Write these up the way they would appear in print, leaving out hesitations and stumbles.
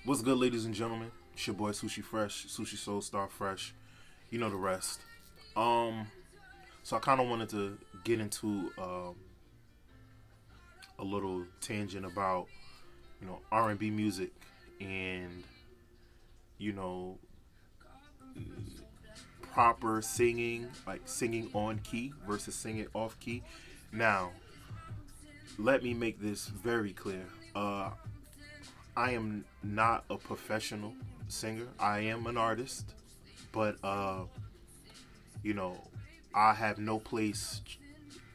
What's good, ladies and gentlemen? It's your boy Sushi Fresh, Sushi Soul Star Fresh. You know the rest. Um, so I kind of wanted to get into a little tangent about R&B music and you know proper singing, like singing on key versus singing off key. Now, let me make this very clear. I am not a professional singer. I am an artist, but you know, I have no place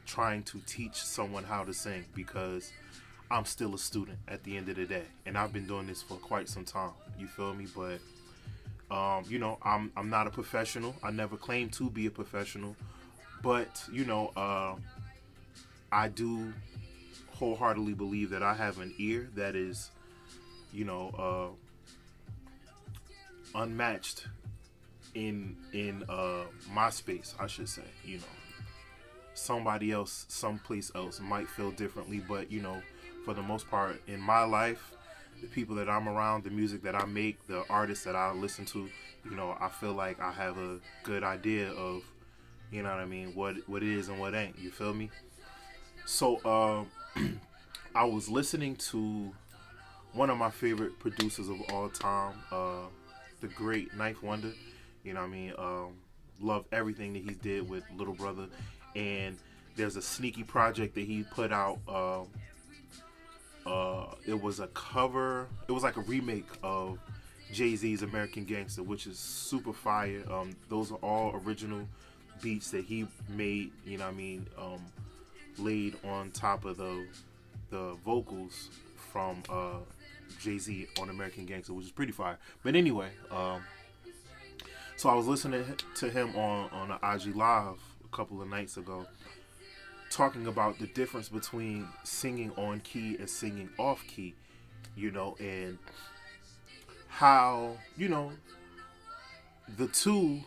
trying to teach someone how to sing because I'm still a student at the end of the day, and I've been doing this for quite some time. You feel me? But I'm not a professional. I never claimed to be a professional, but I do wholeheartedly believe that I have an ear that is, you know, unmatched in my space, I should say. Somebody else, someplace else might feel differently, but for the most part, in my life, the people that I'm around, the music that I make, the artists that I listen to, I feel like I have a good idea of, you know what I mean, what is and what ain't. You feel me? So I was listening to one of my favorite producers of all time, the great Ninth Wonder. You know what I mean? Love everything that he did with Little Brother. And there's a sneaky project that he put out. It was a cover. It was like a remake of Jay-Z's American Gangster, which is super fire. Those are all original beats that he made. You know what I mean? Laid on top of the vocals from Jay-Z on American Gangster, which is pretty fire. But anyway, so I was listening to him on an IG Live a couple of nights ago, talking about the difference between singing on key and singing off key, and how, the two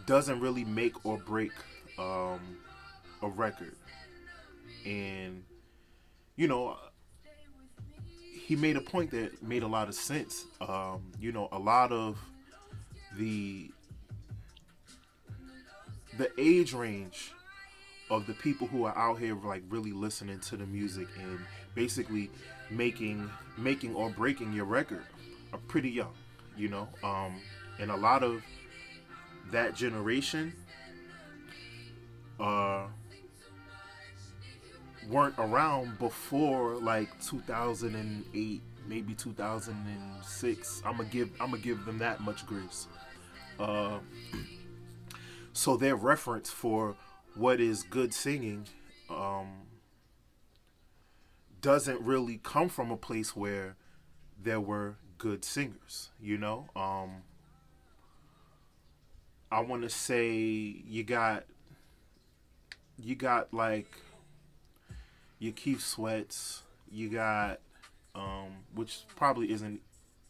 doesn't really make or break a record. And, you know, he made a point that made a lot of sense. A lot of the the age range of the people who are out here like really listening to the music and basically making or breaking your record are pretty young, and a lot of that generation uh weren't around before like 2008, maybe 2006. I'm gonna give them that much grace. uh so their reference for what is good singing um doesn't really come from a place where there were good singers. I want to say you got like your Keith Sweats, you got which probably isn't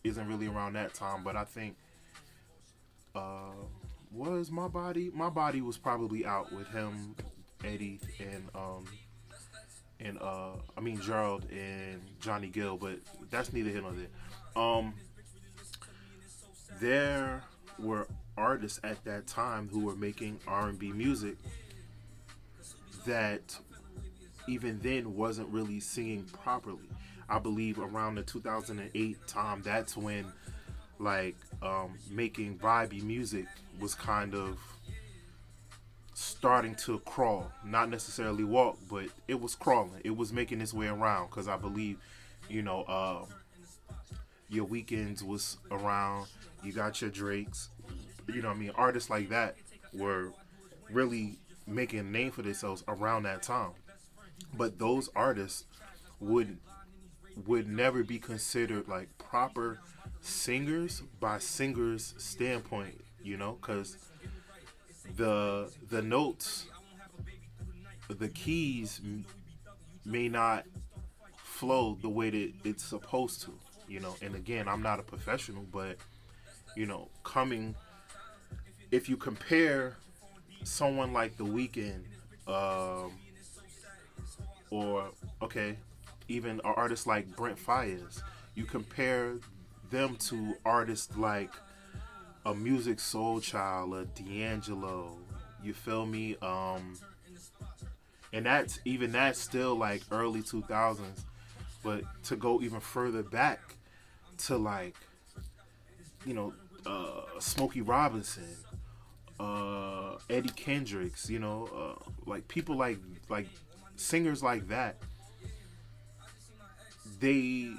really around that time, but I think uh was my body was probably out with him, Eddie, and I mean Gerald and Johnny Gill, but that's neither here nor there. There were artists at that time who were making R&B music that even then wasn't really singing properly. I believe around the 2008 time, that's when like making vibey music was kind of starting to crawl, not necessarily walk, but it was crawling. It was making its way around because I believe, you know, your weekends was around. You got your Drakes. What I mean, artists like that were really making a name for themselves around that time. But those artists would would never be considered like proper singers by singers standpoint, because the notes, the keys may not flow the way that it's supposed to, and again, I'm not a professional, but coming, if you compare someone like The Weeknd, um, or okay, even an artist like Brent Fayez, you compare them to artists like a Music Soul Child, a D'Angelo. You feel me? And that's still like early 2000s. But to go even further back to like you know Smokey Robinson, Eddie Kendricks, like people like singers like that, they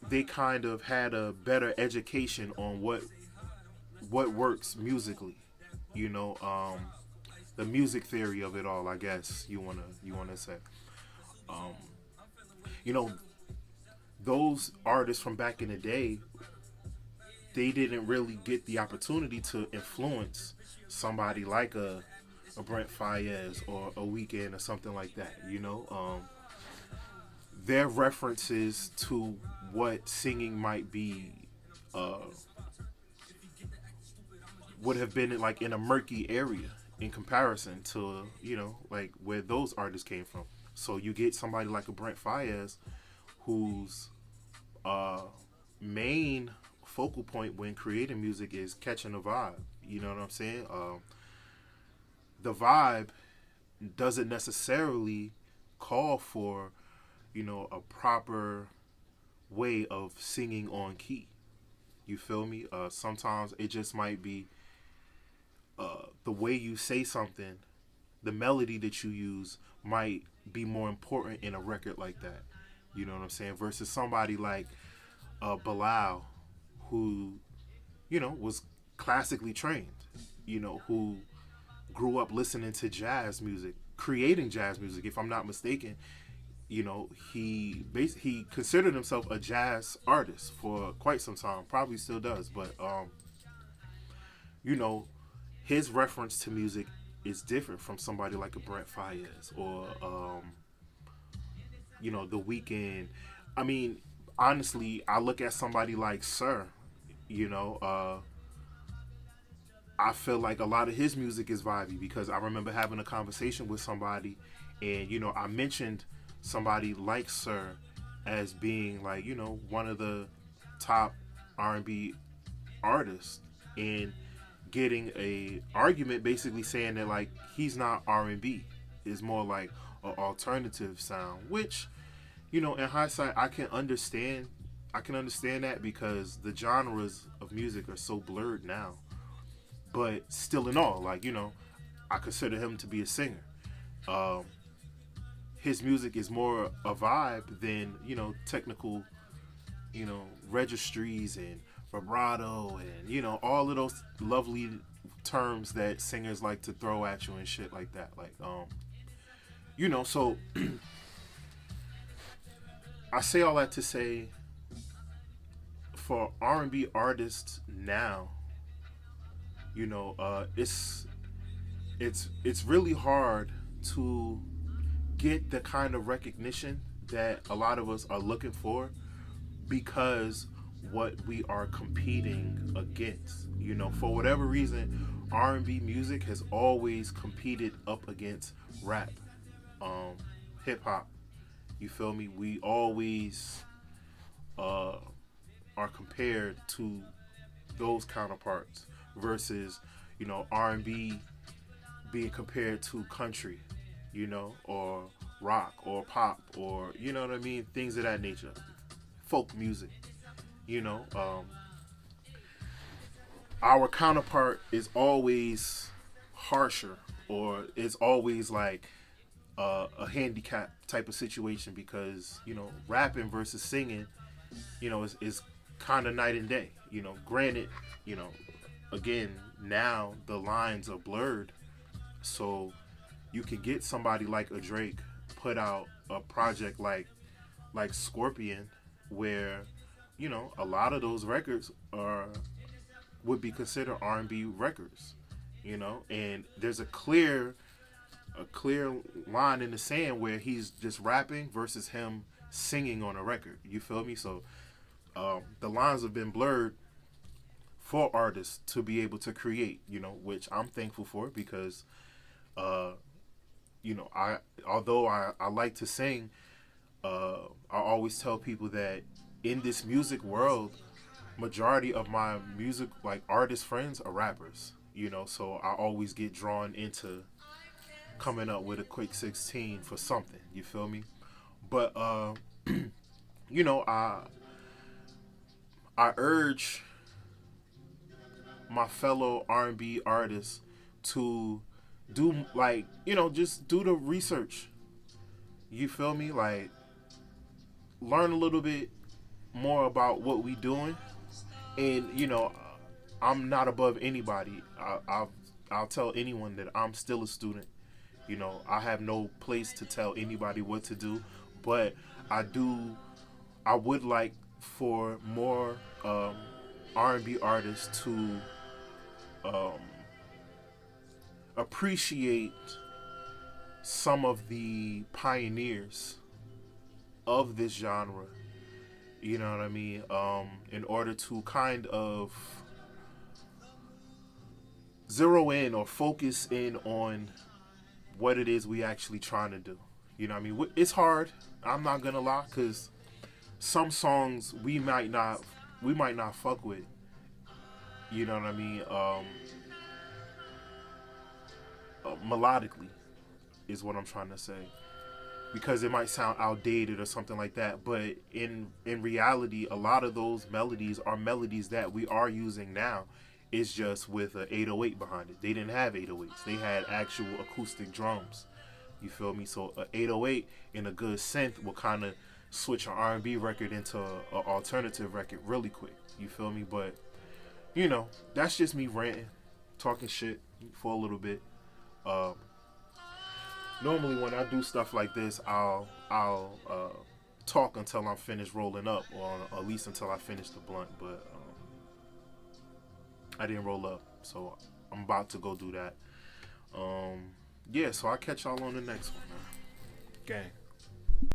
they kind of had a better education on what works musically, you know, the music theory of it all. I guess you wanna say, um, you know, those artists from back in the day, they didn't really get the opportunity to influence somebody like a Brent Fayez or a Weekend or something like that. Their references to what singing might be uh, would have been like in a murky area in comparison to like where those artists came from. So you get somebody like a Brent Fayez, whose uh, main focal point when creating music is catching a vibe. You know what I'm saying? The vibe doesn't necessarily call for a proper way of singing on key. You feel me? Sometimes it just might be the way you say something, the melody that you use might be more important in a record like that. You know what I'm saying? Versus somebody like Bilal, who was classically trained, who grew up listening to jazz music, creating jazz music. If I'm not mistaken, he considered himself a jazz artist for quite some time. Probably still does, but you know, his reference to music is different from somebody like a Brent Fayez or The Weeknd. I mean, honestly, I look at somebody like Sir. You know, I feel like a lot of his music is vibey because I remember having a conversation with somebody, and I mentioned somebody like Sir as being like one of the top R&B artists, and getting a argument basically saying that like he's not R&B, is more like an alternative sound, which in hindsight I can understand that because the genres of music are so blurred now. But still in all, like, I consider him to be a singer. Um, his music is more a vibe than, technical, registries and vibrato and, all of those lovely terms that singers like to throw at you and shit like that. Like, so I say all that to say for R&B artists now, it's really hard to get the kind of recognition that a lot of us are looking for because what we are competing against. For whatever reason, R&B music has always competed up against rap, hip hop. You feel me? We always are compared to those counterparts versus R&B being compared to country, or rock or pop, or what I mean, things of that nature, folk music. you know um, our counterpart is always harsher, or it's always like a handicap type of situation because rapping versus singing is kind of night and day. Granted, you know again, now the lines are blurred, so you can get somebody like a Drake put out a project like Scorpion, where a lot of those records are would be considered R&B records, and there's a clear line in the sand where he's just rapping versus him singing on a record. You feel me? So the lines have been blurred for artists to be able to create, which I'm thankful for because, I although I like to sing, I always tell people that in this music world, majority of my music, like artist friends, are rappers. You know, so I always get drawn into coming up with a quick 16 for something. You feel me? But you know, I urge my fellow R&B artists to do, like, you know, just do the research. You feel me? Like, learn a little bit more about what we doing, and you know, I'm not above anybody. I'll tell anyone that I'm still a student. You know, I have no place to tell anybody what to do, but I do. I would like for more R&B artists to um, appreciate some of the pioneers of this genre. You know what I mean? In order to kind of zero in or focus in on what it is we actually trying to do. You know what I mean? It's hard. I'm not gonna lie, cause some songs we might not fuck with. You know what I mean? Melodically is what I'm trying to say, because it might sound outdated or something like that. But in reality, a lot of those melodies are melodies that we are using now. It's just with an 808 behind it. They didn't have 808s. They had actual acoustic drums. You feel me? So a 808 and a good synth will kind of switch an R&B record into an alternative record really quick. You feel me? But you know, that's just me ranting, talking shit for a little bit. Um, Normally when I do stuff like this, I'll talk until I'm finished rolling up, or at least until I finish the blunt. But I didn't roll up, so I'm about to go do that. Yeah, so I'll catch y'all on the next one, man. Gang.